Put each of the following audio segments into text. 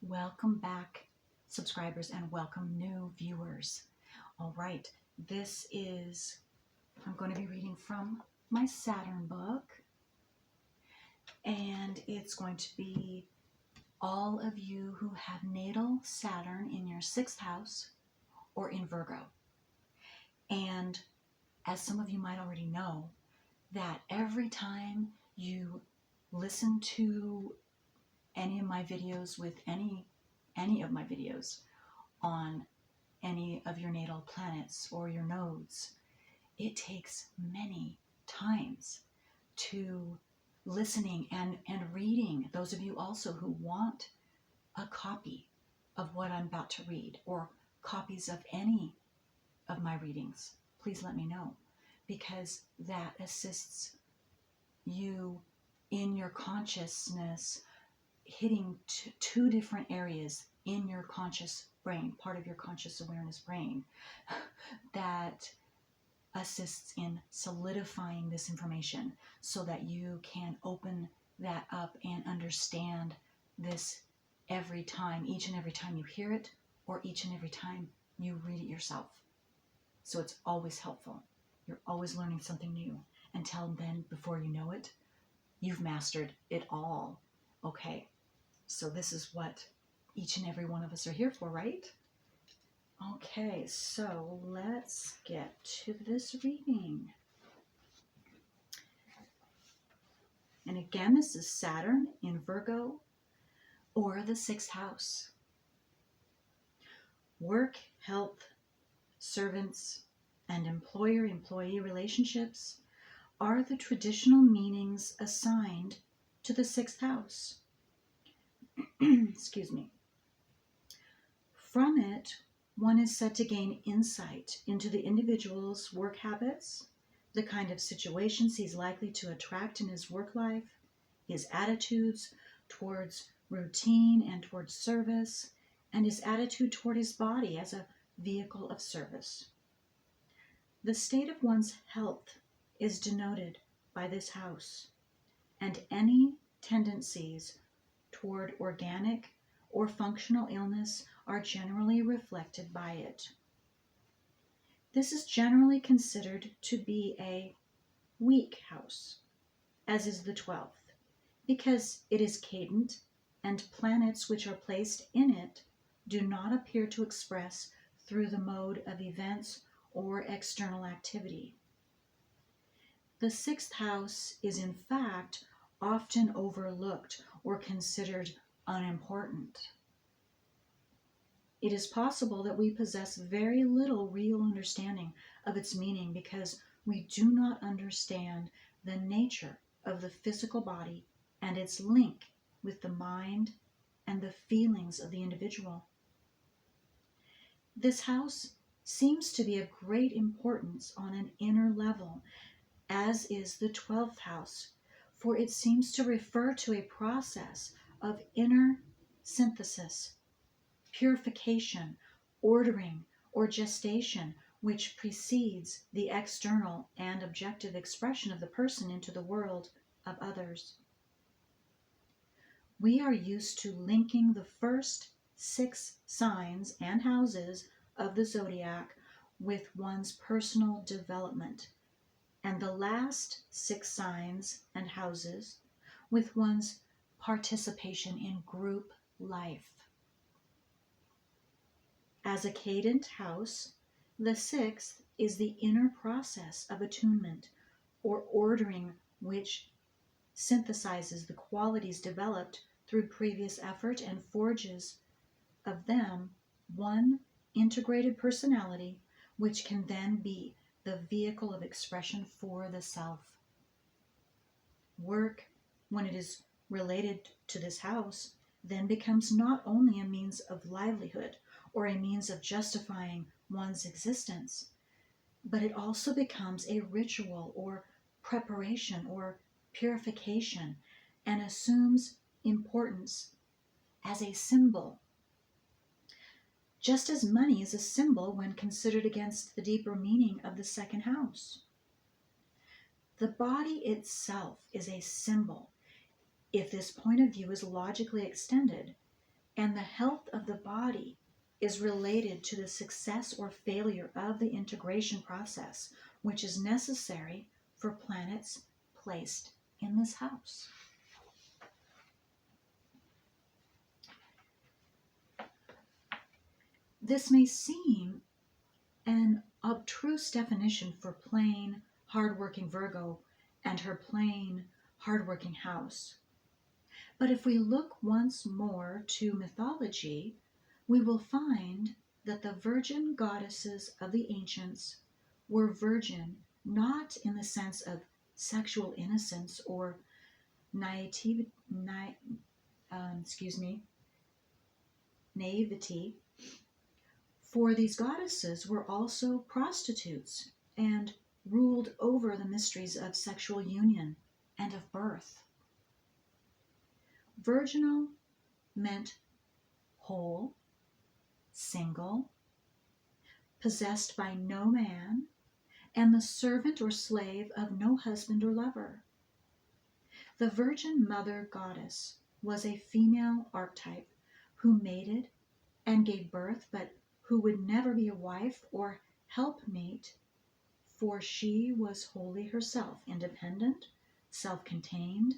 Welcome back, subscribers, and welcome new viewers. All right, I'm going to be reading from my Saturn book, and it's going to be all of you who have natal Saturn in your 6th house or in Virgo. And as some of you might already know, that every time you listen to any of my videos with any of my videos on any of your natal planets or your nodes, it takes many times to listening and reading. Those of you also who want a copy of what I'm about to read or copies of any of my readings, please let me know, because that assists you in your consciousness hitting two different areas in your conscious brain, part of your conscious awareness brain, that assists in solidifying this information so that you can open that up and understand this every time, each and every time you hear it or each and every time you read it yourself. So it's always helpful. You're always learning something new until then, before you know it, you've mastered it all. Okay, so this is what each and every one of us are here for, right? Okay, so let's get to this reading. And again, this is Saturn in Virgo or the 6th house. Work, health, servants, and employer-employee relationships are the traditional meanings assigned to the 6th house. Excuse me. From it, one is said to gain insight into the individual's work habits, the kind of situations he's likely to attract in his work life, his attitudes towards routine and towards service, and his attitude toward his body as a vehicle of service. The state of one's health is denoted by this house, and any tendencies toward organic or functional illness are generally reflected by it. This is generally considered to be a weak house, as is the 12th, because it is cadent and planets which are placed in it do not appear to express through the mode of events or external activity. The 6th house is in fact often overlooked or considered unimportant. It is possible that we possess very little real understanding of its meaning because we do not understand the nature of the physical body and its link with the mind and the feelings of the individual. This house seems to be of great importance on an inner level, as is the 12th house, for it seems to refer to a process of inner synthesis, purification, ordering, or gestation, which precedes the external and objective expression of the person into the world of others. We are used to linking the first 6 signs and houses of the zodiac with one's personal development, and the last 6 signs and houses with one's participation in group life. As a cadent house, the 6th is the inner process of attunement or ordering, which synthesizes the qualities developed through previous effort and forges of them one integrated personality, which can then be the vehicle of expression for the self. Work, when it is related to this house, then becomes not only a means of livelihood or a means of justifying one's existence, but it also becomes a ritual or preparation or purification and assumes importance as a symbol. Just as money is a symbol when considered against the deeper meaning of the 2nd house. The body itself is a symbol if this point of view is logically extended, And the health of the body is related to the success or failure of the integration process, which is necessary for planets placed in this house. This may seem an obtruse definition for plain, hardworking Virgo and her plain, hardworking house. But if we look once more to mythology, we will find that the virgin goddesses of the ancients were virgin not in the sense of sexual innocence or naivety, for these goddesses were also prostitutes and ruled over the mysteries of sexual union and of birth. Virginal meant whole, single, possessed by no man, and the servant or slave of no husband or lover. The Virgin Mother Goddess was a female archetype who mated and gave birth, but who would never be a wife or helpmate, for she was wholly herself, independent, self-contained,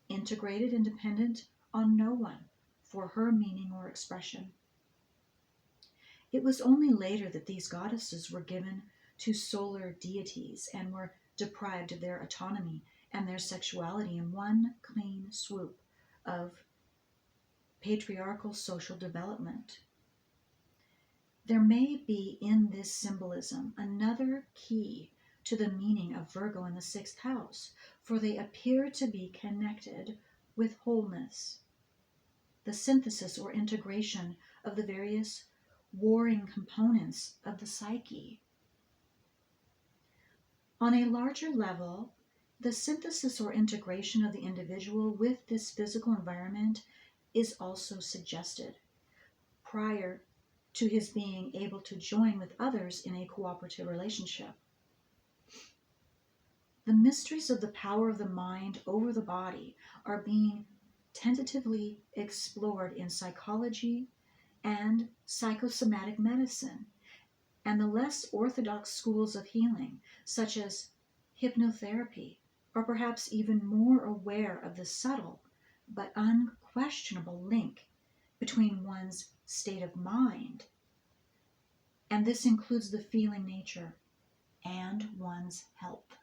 integrated and dependent on no one for her meaning or expression. It was only later that these goddesses were given to solar deities and were deprived of their autonomy and their sexuality in one clean swoop of patriarchal social development. There may be in this symbolism another key to the meaning of Virgo in the 6th house, for they appear to be connected with wholeness, the synthesis or integration of the various warring components of the psyche. On a larger level, the synthesis or integration of the individual with this physical environment is also suggested prior to his being able to join with others in a cooperative relationship. The mysteries of the power of the mind over the body are being tentatively explored in psychology and psychosomatic medicine, and the less orthodox schools of healing, such as hypnotherapy, are perhaps even more aware of the subtle but unquestionable link between one's state of mind, and this includes the feeling nature, and one's health.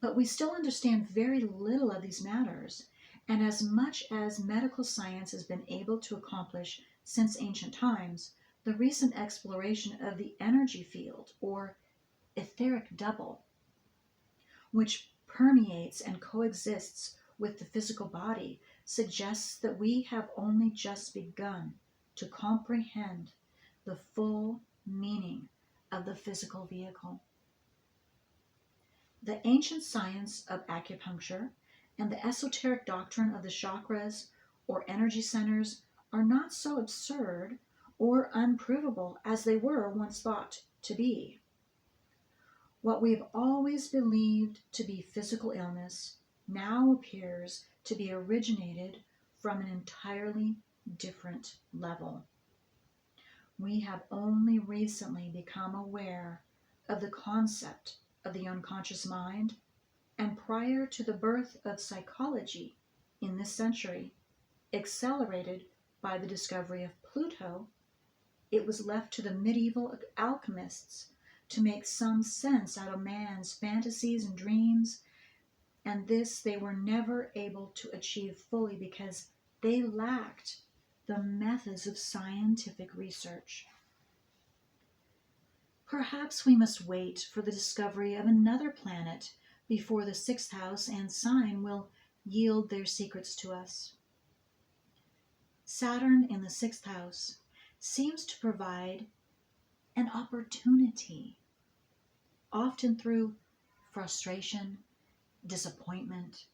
But we still understand very little of these matters, and as much as medical science has been able to accomplish since ancient times, the recent exploration of the energy field, or etheric double, which permeates and coexists with the physical body, suggests that we have only just begun to comprehend the full meaning of the physical vehicle. The ancient science of acupuncture and the esoteric doctrine of the chakras or energy centers are not so absurd or unprovable as they were once thought to be. What we have always believed to be physical illness now appears to be originated from an entirely different level. We have only recently become aware of the concept of the unconscious mind, and prior to the birth of psychology in this century, accelerated by the discovery of Pluto, it was left to the medieval alchemists to make some sense out of man's fantasies and dreams, and this they were never able to achieve fully because they lacked the methods of scientific research. Perhaps we must wait for the discovery of another planet before the 6th house and sign will yield their secrets to us. Saturn in the 6th house seems to provide an opportunity, often through frustration, disappointment,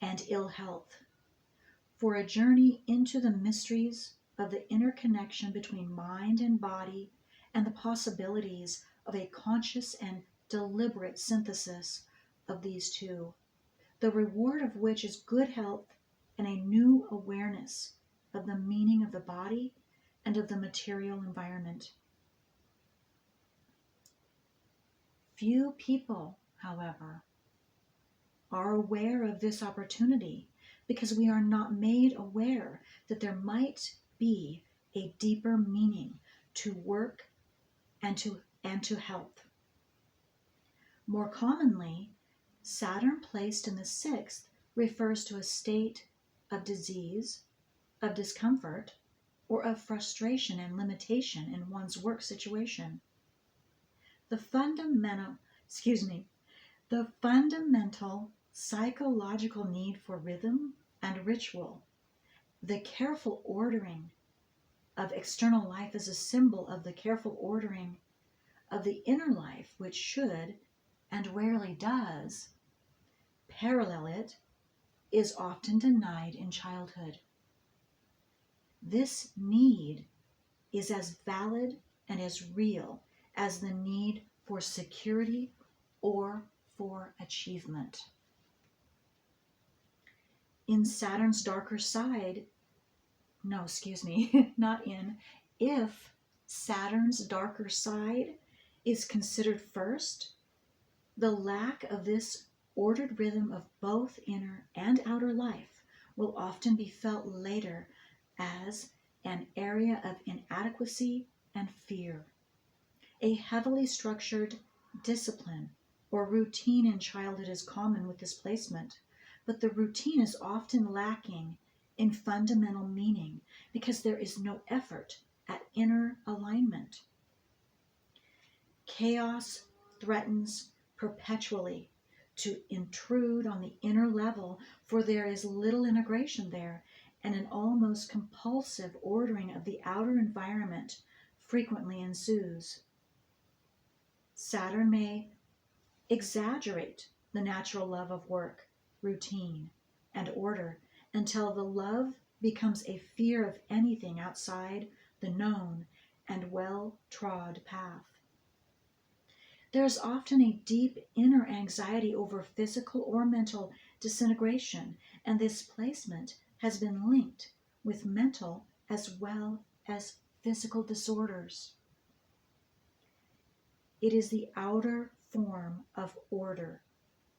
and ill health, for a journey into the mysteries of the interconnection between mind and body and the possibilities of a conscious and deliberate synthesis of these two, the reward of which is good health and a new awareness of the meaning of the body and of the material environment. Few people, however, are aware of this opportunity because we are not made aware that there might be a deeper meaning to work and to health. More commonly, Saturn placed in the sixth refers to a state of disease, of discomfort, or of frustration and limitation in one's work situation. The fundamental psychological need for rhythm and ritual, the careful ordering of external life is a symbol of the careful ordering of the inner life, which should, and rarely does, parallel it, is often denied in childhood. This need is as valid and as real as the need for security or for achievement. In Saturn's darker side, if Saturn's darker side is considered first, the lack of this ordered rhythm of both inner and outer life will often be felt later as an area of inadequacy and fear. A heavily structured discipline or routine in childhood is common with this placement, but the routine is often lacking in fundamental meaning because there is no effort at inner alignment. Chaos threatens perpetually to intrude on the inner level, for there is little integration there, and an almost compulsive ordering of the outer environment frequently ensues. Saturn may exaggerate the natural love of work, routine, and order until the love becomes a fear of anything outside the known and well-trod path. There is often a deep inner anxiety over physical or mental disintegration, and this placement has been linked with mental as well as physical disorders. It is the outer form of order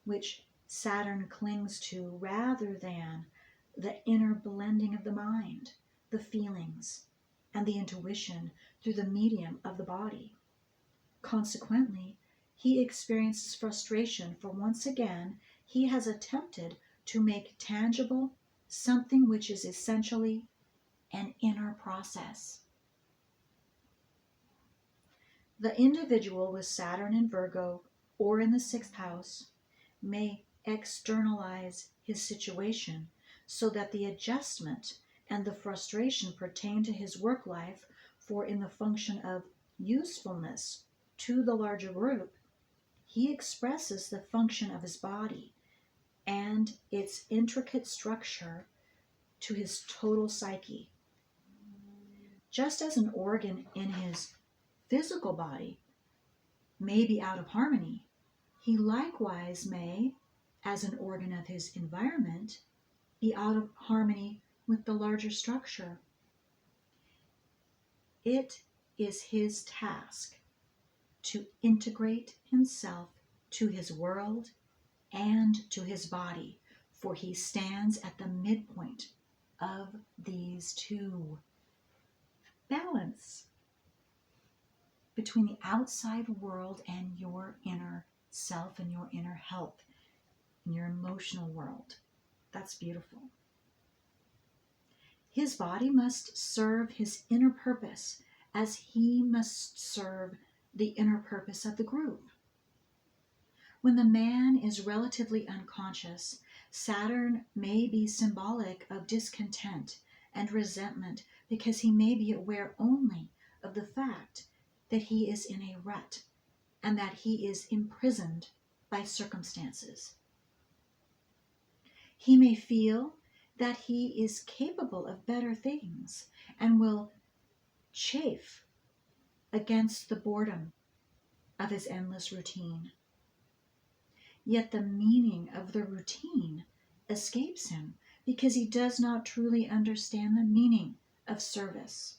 which Saturn clings to rather than the inner blending of the mind, the feelings, and the intuition through the medium of the body. Consequently, he experiences frustration, for once again he has attempted to make tangible something which is essentially an inner process. The individual with Saturn in Virgo or in the sixth house may externalize his situation so that the adjustment and the frustration pertain to his work life, for in the function of usefulness to the larger group, he expresses the function of his body and its intricate structure to his total psyche. Just as an organ in his physical body may be out of harmony, he likewise may, as an organ of his environment, be out of harmony with the larger structure. It is his task to integrate himself to his world and to his body, for he stands at the midpoint of these two. Balance between the outside world and your inner self and your inner health and your emotional world. That's beautiful. His body must serve his inner purpose as he must serve the inner purpose of the group. When the man is relatively unconscious, Saturn may be symbolic of discontent and resentment because he may be aware only of the fact that he is in a rut and that he is imprisoned by circumstances. He may feel that he is capable of better things and will chafe against the boredom of his endless routine. Yet the meaning of the routine escapes him because he does not truly understand the meaning of service.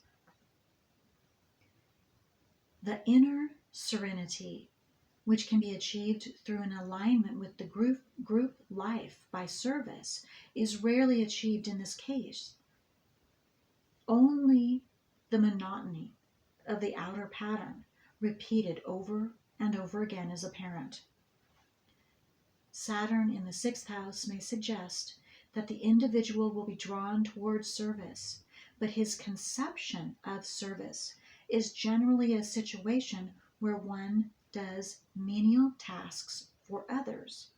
The inner serenity, which can be achieved through an alignment with the group life by service, is rarely achieved in this case. Only the monotony of the outer pattern, repeated over and over again, is apparent. Saturn in the 6th house may suggest that the individual will be drawn towards service, but his conception of service is generally a situation where one does menial tasks for others.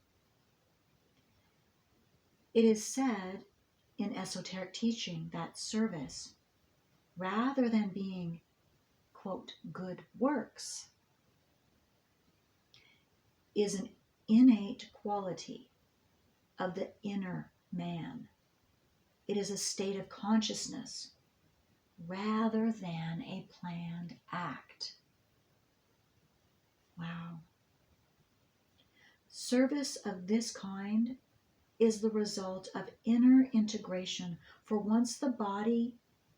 It is said in esoteric teaching that service, rather than being, quote, good works, is an innate quality of the inner man. It is a state of consciousness rather than a planned act. Wow. Service of this kind is the result of inner integration, for once the body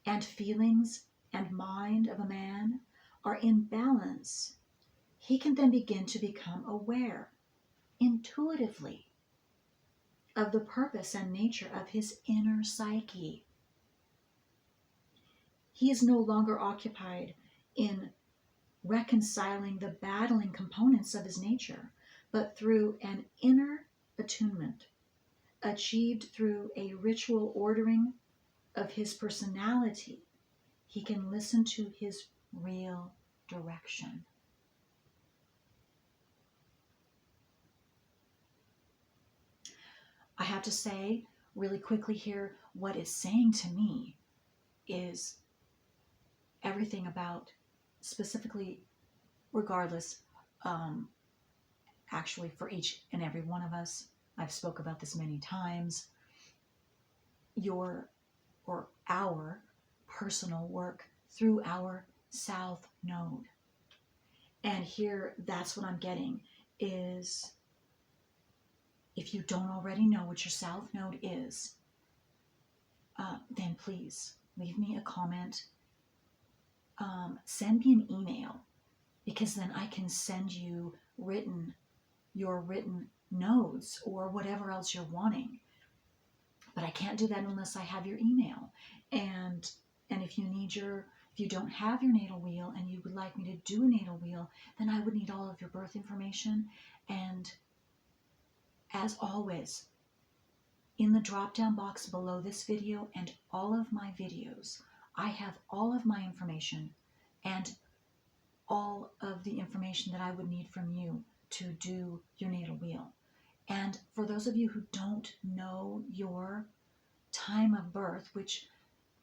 and feelings and mind of a man are in balance, he can then begin to become aware, intuitively, of the purpose and nature of his inner psyche. He is no longer occupied in reconciling the battling components of his nature, but through an inner attunement, achieved through a ritual ordering of his personality, he can listen to his real direction. I have to say really quickly here, what it's saying to me is everything about, specifically, regardless, actually for each and every one of us, I've spoke about this many times, your or our personal work through our south node. And here, that's what I'm getting, is if you don't already know what your south node is, then please leave me a comment, send me an email, because then I can send you your written nodes or whatever else you're wanting. But I can't do that unless I have your email. And if you don't have your natal wheel and you would like me to do a natal wheel, then I would need all of your birth information. And as always, in the drop-down box below this video and all of my videos, I have all of my information and all of the information that I would need from you to do your natal wheel. And for those of you who don't know your time of birth, which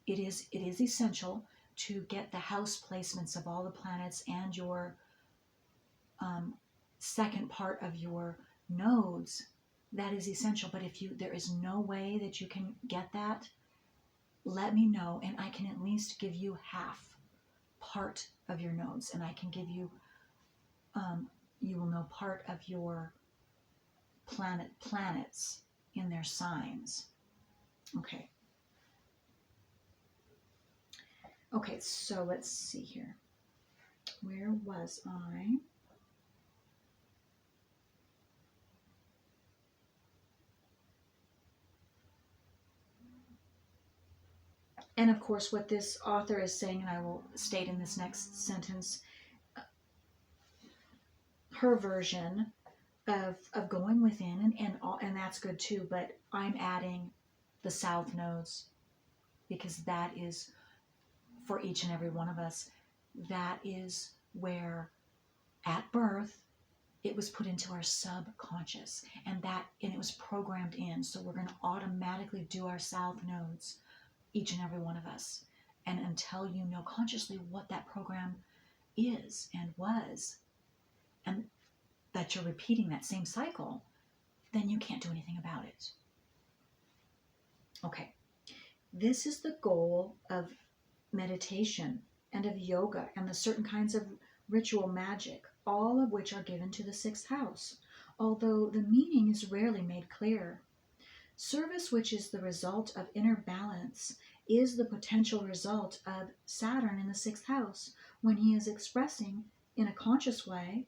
it is essential to get the house placements of all the planets and your second part of your nodes, that is essential. But if there is no way that you can get that, let me know, and I can at least give you half part of your nodes, and I can give you, you will know part of your planets in their signs. Okay, so let's see here. Where was I? And of course, what this author is saying, and I will state in this next sentence, her version of going within, and that's good too, but I'm adding the south nodes, because that is, for each and every one of us, that is where at birth it was put into our subconscious, and it was programmed in. So we're going to automatically do our south nodes, each and every one of us, and until you know consciously what that program is and was, and that you're repeating that same cycle, then you can't do anything about it. Okay, this is the goal of meditation and of yoga and the certain kinds of ritual magic, all of which are given to the 6th house, although the meaning is rarely made clear. Service, which is the result of inner balance, is the potential result of Saturn in the sixth house when he is expressing in a conscious way,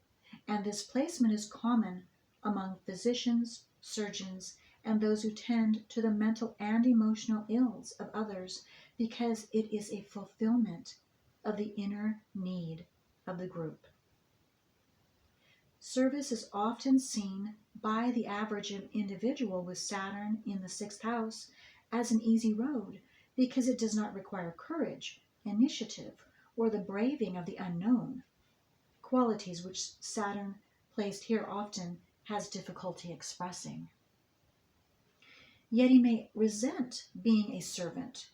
and this placement is common among physicians, surgeons, and those who tend to the mental and emotional ills of others because it is a fulfillment of the inner need of the group. Service is often seen by the average individual with Saturn in the sixth house as an easy road because it does not require courage, initiative, or the braving of the unknown, qualities which Saturn placed here often has difficulty expressing. Yet he may resent being a servant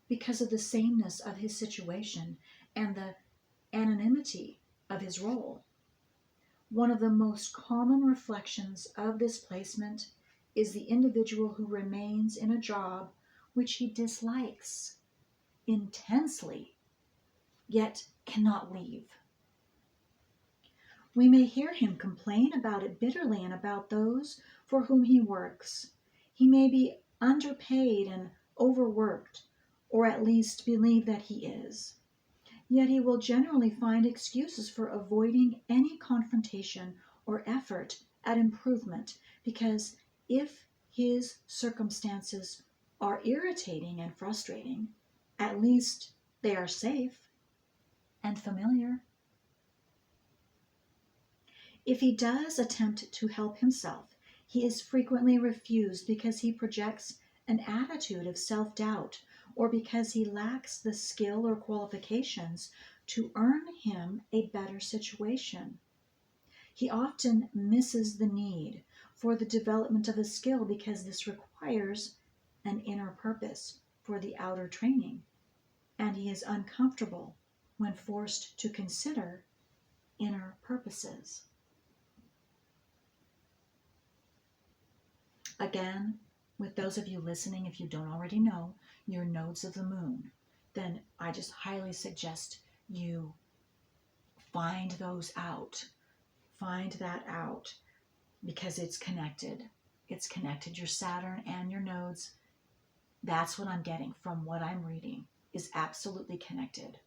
because of the sameness of his situation and the anonymity of his role. One of the most common reflections of this placement is the individual who remains in a job which he dislikes intensely, yet cannot leave. We may hear him complain about it bitterly and about those for whom he works. He may be underpaid and overworked, or at least believe that he is. Yet he will generally find excuses for avoiding any confrontation or effort at improvement, because if his circumstances are irritating and frustrating, at least they are safe and familiar. If he does attempt to help himself, he is frequently refused because he projects an attitude of self-doubt or because he lacks the skill or qualifications to earn him a better situation. He often misses the need for the development of a skill because this requires an inner purpose for the outer training, and he is uncomfortable when forced to consider inner purposes. Again, with those of you listening, if you don't already know your nodes of the moon, then I just highly suggest you find those out. Find that out because it's connected. It's connected. Your Saturn and your nodes, that's what I'm getting from what I'm reading, is absolutely connected.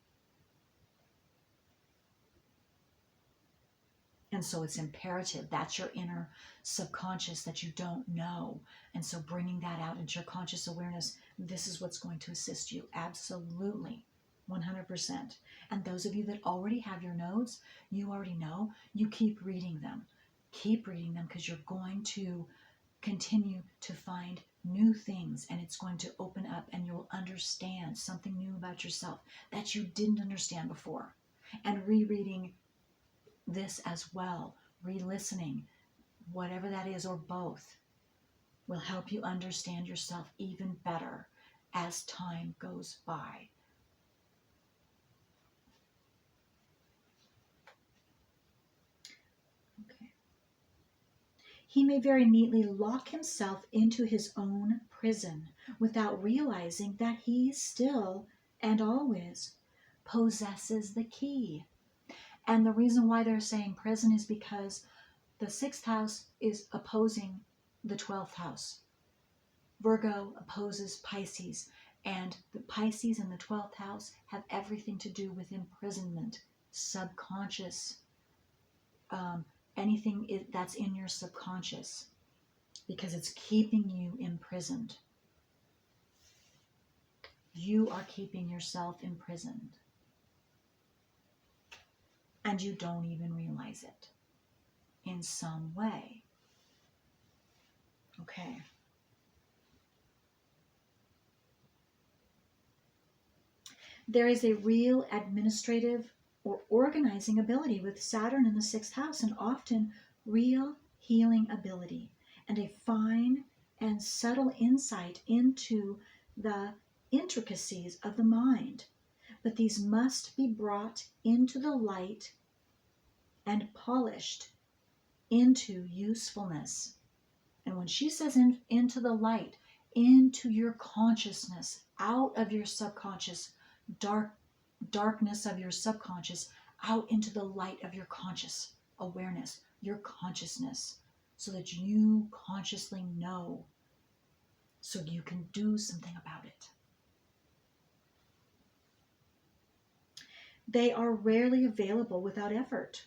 And so it's imperative. That's your inner subconscious that you don't know. And so bringing that out into your conscious awareness, this is what's going to assist you. Absolutely. 100%. And those of you that already have your nodes, you already know, you keep reading them. Keep reading them because you're going to continue to find new things, and it's going to open up and you'll understand something new about yourself that you didn't understand before. And rereading this as well, re-listening, whatever that is, or both, will help you understand yourself even better as time goes by. Okay. He may very neatly lock himself into his own prison without realizing that he still and always possesses the key. And the reason why they're saying prison is because the sixth house is opposing the 12th house. Virgo opposes Pisces, and the Pisces in the 12th house have everything to do with imprisonment, subconscious, anything that's in your subconscious, because it's keeping you imprisoned. You are keeping yourself imprisoned. And you don't even realize it in some way. Okay. There is a real administrative or organizing ability with Saturn in the sixth house, and often real healing ability, and a fine and subtle insight into the intricacies of the mind. But these must be brought into the light and polished into usefulness. And when she says into the light, into your consciousness, out of your subconscious, darkness of your subconscious, out into the light of your conscious awareness, your consciousness, so that you consciously know so you can do something about it. They are rarely available without effort.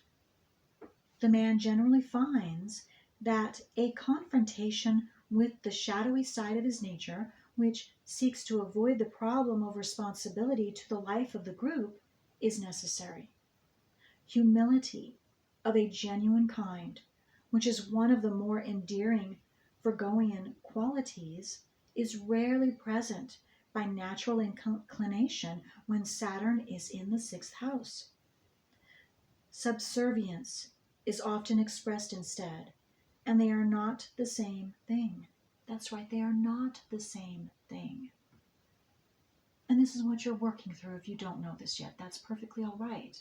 The man generally finds that a confrontation with the shadowy side of his nature, which seeks to avoid the problem of responsibility to the life of the group, is necessary. Humility of a genuine kind, which is one of the more endearing Virgoian qualities, is rarely present by natural inclination when Saturn is in the sixth house. Subservience is often expressed instead, and they are not the same thing. That's right, they are not the same thing. And this is what you're working through if you don't know this yet. That's perfectly all right.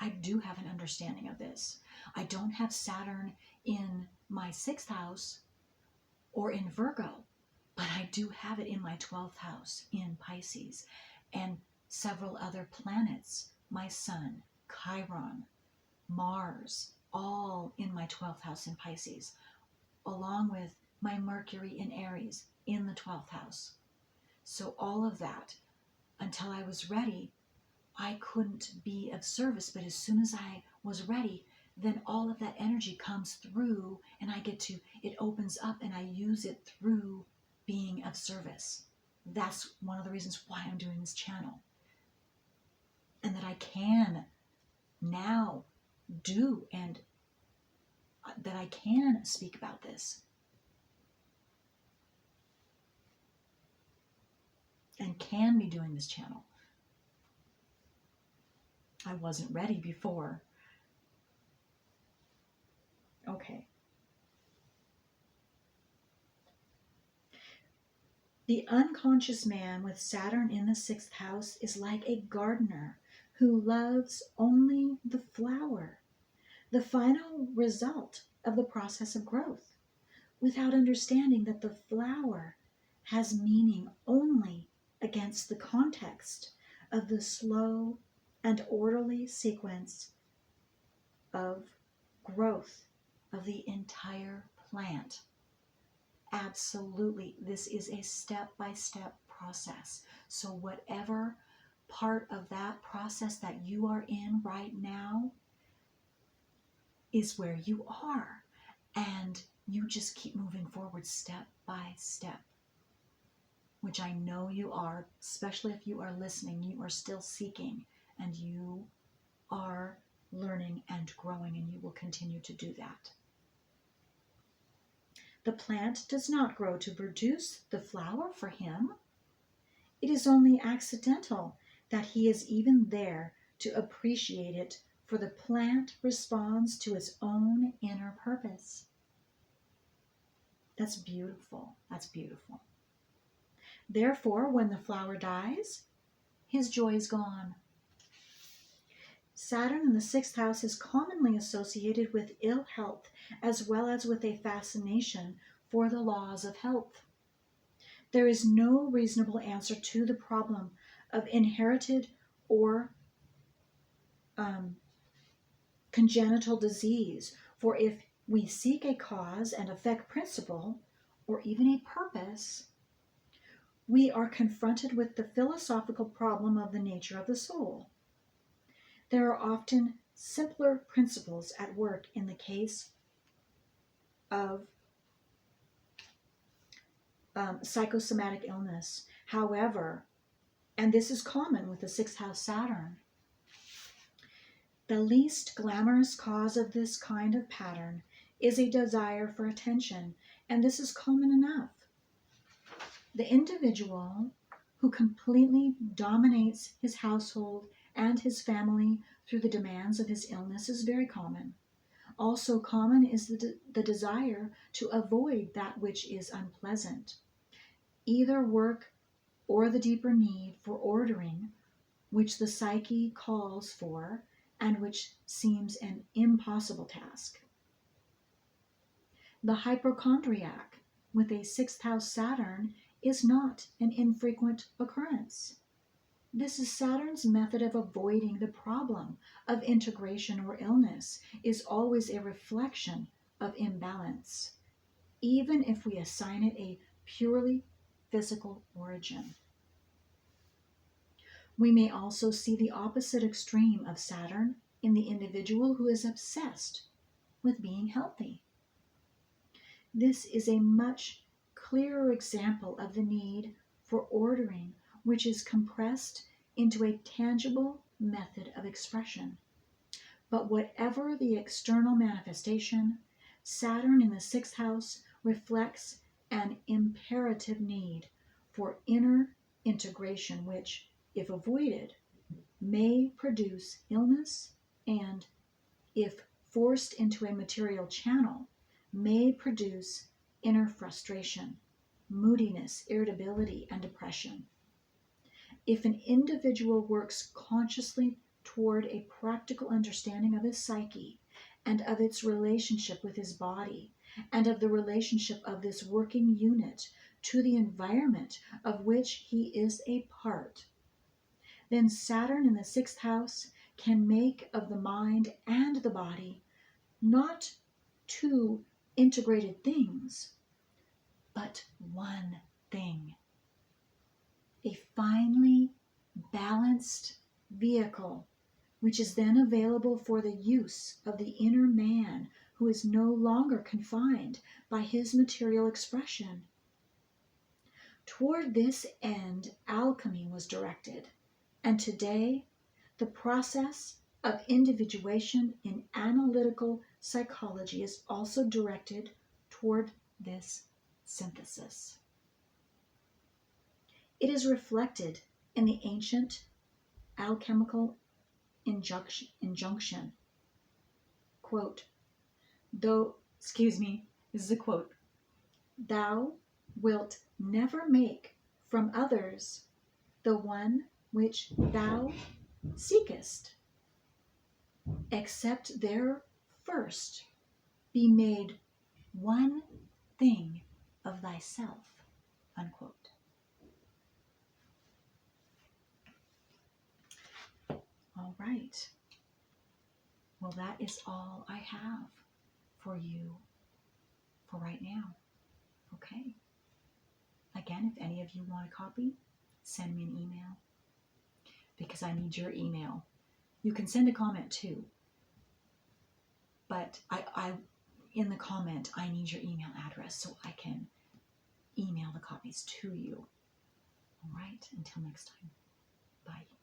I do have an understanding of this. I don't have Saturn in my sixth house or in Virgo, but I do have it in my 12th house in Pisces and several other planets, my Sun, Chiron, Mars, all in my 12th house in Pisces, along with my Mercury in Aries in the 12th house. So all of that, until I was ready, I couldn't be of service, but as soon as I was ready, then all of that energy comes through and I get to, it opens up and I use it through being of service. That's one of the reasons why I'm doing this channel. And that I can now do and that I can speak about this. And can be doing this channel. I wasn't ready before. Okay. The unconscious man with Saturn in the sixth house is like a gardener who loves only the flower, the final result of the process of growth, without understanding that the flower has meaning only against the context of the slow and orderly sequence of growth of the entire plant. Absolutely, this is a step-by-step process. So whatever part of that process that you are in right now is where you are. And you just keep moving forward step by step, which I know you are, especially if you are listening, you are still seeking and you are learning and growing, and you will continue to do that. The plant does not grow to produce the flower for him. It is only accidental that he is even there to appreciate it, for the plant responds to its own inner purpose. That's beautiful. That's beautiful. Therefore, when the flower dies, his joy is gone. Saturn in the sixth house is commonly associated with ill health, as well as with a fascination for the laws of health. There is no reasonable answer to the problem of inherited or congenital disease, for if we seek a cause and effect principle, or even a purpose, we are confronted with the philosophical problem of the nature of the soul. There are often simpler principles at work in the case of psychosomatic illness. However, and this is common with the sixth house Saturn, the least glamorous cause of this kind of pattern is a desire for attention, and this is common enough. The individual who completely dominates his household and his family through the demands of his illness is very common. Also common is the desire to avoid that which is unpleasant, either work or the deeper need for ordering, which the psyche calls for and which seems an impossible task. The hypochondriac with a sixth house Saturn is not an infrequent occurrence. This is Saturn's method of avoiding the problem of integration or illness, is always a reflection of imbalance. even if we assign it a purely physical origin. We may also see the opposite extreme of Saturn in the individual who is obsessed with being healthy. This is a much clearer example of the need for ordering, which is compressed into a tangible method of expression. But whatever the external manifestation, Saturn in the sixth house reflects an imperative need for inner integration, which, if avoided, may produce illness and, if forced into a material channel, may produce inner frustration, moodiness, irritability, and depression. If an individual works consciously toward a practical understanding of his psyche and of its relationship with his body, and of the relationship of this working unit to the environment of which he is a part, then Saturn in the sixth house can make of the mind and the body not two integrated things, but one thing. A finely balanced vehicle, which is then available for the use of the inner man who is no longer confined by his material expression. Toward this end, alchemy was directed, and today the process of individuation in analytical psychology is also directed toward this synthesis. It is reflected in the ancient alchemical injunction. Quote, this is a quote, "Thou wilt never make from others the one which thou seekest, except there first be made one thing of thyself." Unquote. All right. Well, that is all I have for you for right now. Okay. Again, if any of you want a copy, send me an email, because I need your email. You can send a comment too, but I in the comment, I need your email address so I can email the copies to you. All right. Until next time. Bye.